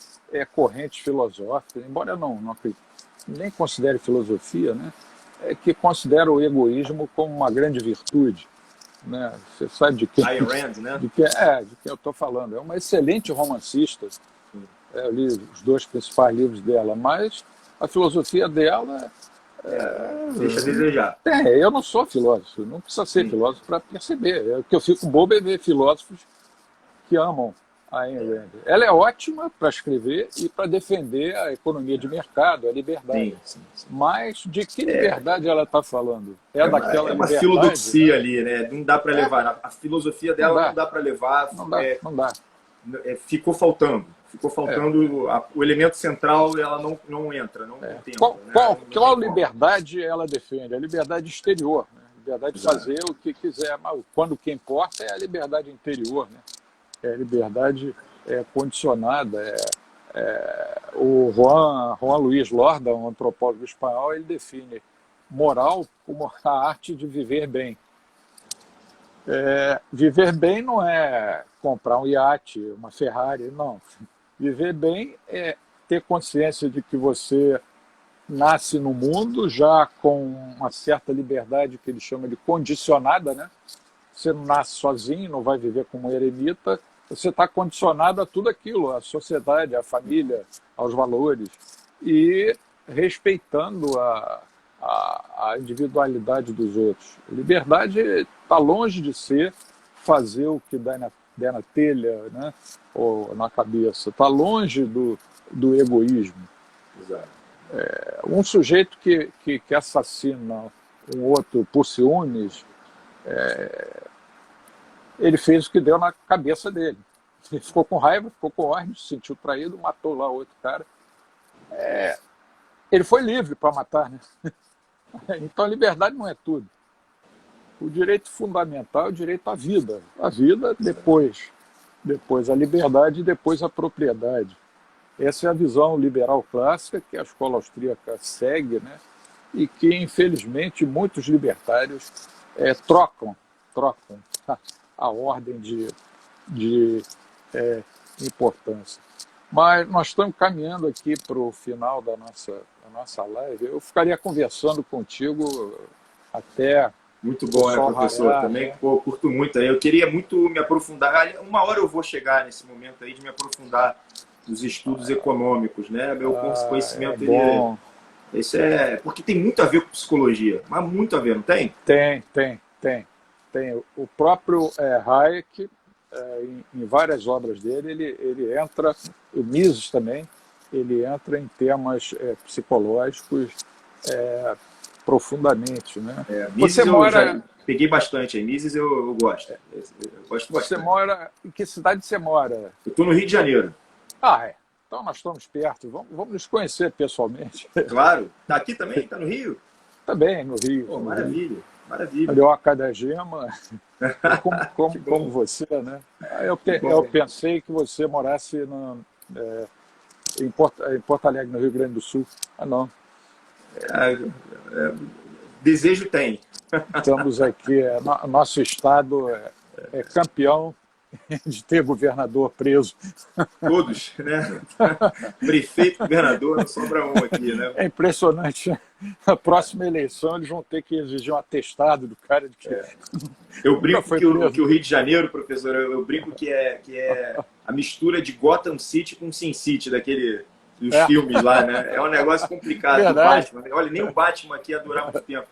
correntes filosóficas, embora eu não nem considere filosofia, né? Que considera o egoísmo como uma grande virtude. Né? Você sabe de quem, Ayn Rand, né? de quem eu estou falando. É uma excelente romancista. Eu li os 2 principais livros dela, mas a filosofia dela deixa a desejar. Eu não sou filósofo, não precisa ser filósofo para perceber. O que eu fico bobo é ver filósofos que amam a Ayn Rand. Ela é ótima para escrever e para defender a economia de mercado, a liberdade. Sim. Mas de que liberdade ela está falando? Daquela uma liberdade, filodoxia, né? Não dá para levar. A filosofia dela não dá para levar. Não dá. Ficou faltando. O elemento central, ela não entra, não tem. Qual liberdade ela defende? A liberdade exterior, né? A liberdade de fazer o que quiser, mas quando o que importa é a liberdade interior, né? É a liberdade condicionada. O Juan Luis Lorda, um antropólogo espanhol, ele define moral como a arte de viver bem. Viver bem não é comprar um iate, uma Ferrari, não. Viver bem é ter consciência de que você nasce no mundo já com uma certa liberdade que ele chama de condicionada, né? Você não nasce sozinho, não vai viver como um eremita, você está condicionado a tudo aquilo, à sociedade, à família, aos valores, e respeitando a individualidade dos outros. Liberdade está longe de ser fazer o que der na telha, né? Ou na cabeça. Está longe do egoísmo. Exato. Um sujeito que assassina um outro por ciúmes, ele fez o que deu na cabeça dele. Ele ficou com raiva, ficou com ódio, se sentiu traído, matou lá o outro cara. Ele foi livre para matar, né? Então a liberdade não é tudo. O direito fundamental é o direito à vida. A vida depois a liberdade e depois a propriedade. Essa é a visão liberal clássica que a escola austríaca segue, né? E que, infelizmente, muitos libertários trocam a ordem de importância. Mas nós estamos caminhando aqui para o final da nossa live. Eu ficaria conversando contigo até... Muito bom, né, professor? Também curto muito. Eu queria muito me aprofundar. Uma hora eu vou chegar nesse momento aí de me aprofundar nos estudos econômicos, né? Meu conhecimento isso porque tem muito a ver com psicologia, mas muito a ver, não tem? Tem. O próprio Hayek, em várias obras dele, ele entra, o Mises também, ele entra em temas psicológicos profundamente, né? Mises já peguei bastante aí. Mises eu gosto. Eu gosto bastante. Você mora... Em que cidade você mora? Eu estou no Rio de Janeiro. Então nós estamos perto. Vamos nos conhecer pessoalmente. Claro. Está aqui também? Está no Rio? Também, no Rio. Pô, maravilha. Maravilha. Carioca da Gema, como você, né? Eu pensei que você morasse Em Porto Alegre, no Rio Grande do Sul. Ah, não. Desejo tem. Estamos aqui, nosso estado é campeão de ter governador preso. Todos, né? Prefeito, governador, não sobra um aqui, né? É impressionante. Na próxima eleição eles vão ter que exigir um atestado do cara de que... Eu brinco que o Rio de Janeiro, professor, eu brinco que é a mistura de Gotham City com Sin City, dos filmes lá, né? É um negócio complicado do Batman. Olha, nem o Batman aqui ia durar muito tempo.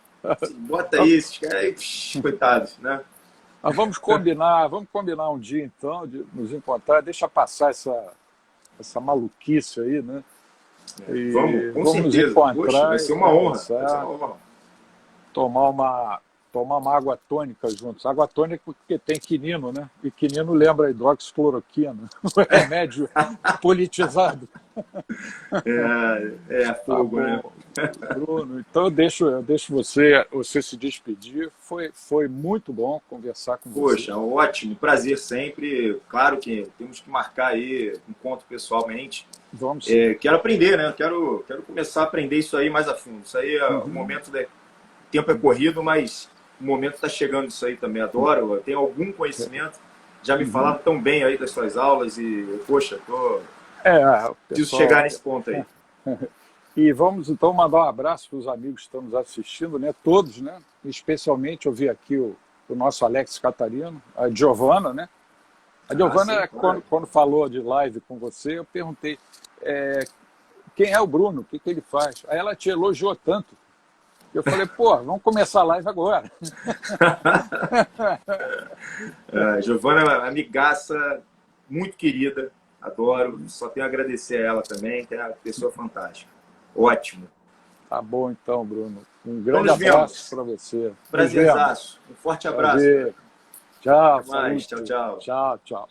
Bota esses caras aí, coitados, né? Mas vamos combinar um dia, então, de nos encontrar. Deixa passar essa maluquice aí, né? E vamos nos encontrar. Poxa, vai ser uma honra. Tomar uma água tônica juntos. Água tônica porque tem quinino, né? E quinino lembra a hidroxicloroquina, o remédio politizado. Fogo, né? Bruno, então eu deixo você se despedir. Foi muito bom conversar com você. Poxa, ótimo, prazer sempre. Claro que temos que marcar aí um encontro pessoalmente. Vamos. Quero aprender, né? Quero começar a aprender isso aí mais a fundo. Isso aí é o momento o tempo é corrido, mas o momento está chegando isso aí também. Adoro, eu tenho algum conhecimento. Já me falaram tão bem aí das suas aulas e, poxa, preciso chegar nesse ponto aí. E vamos então mandar um abraço para os amigos que estão nos assistindo, né? Todos, né? Especialmente eu vi aqui o nosso Alex Catarino, a Giovana, né? A Giovana, quando falou de live com você, eu perguntei quem é o Bruno, o que ele faz? Aí ela te elogiou tanto. Eu falei, vamos começar a live agora. Giovana é uma amigaça muito querida, adoro, só tenho a agradecer a ela também, que é uma pessoa fantástica. Ótimo. Tá bom então, Bruno. Um grande abraço para você. Prazerzaço. Um forte abraço. Tchau. Até mais. Tchau, tchau. Tchau, tchau.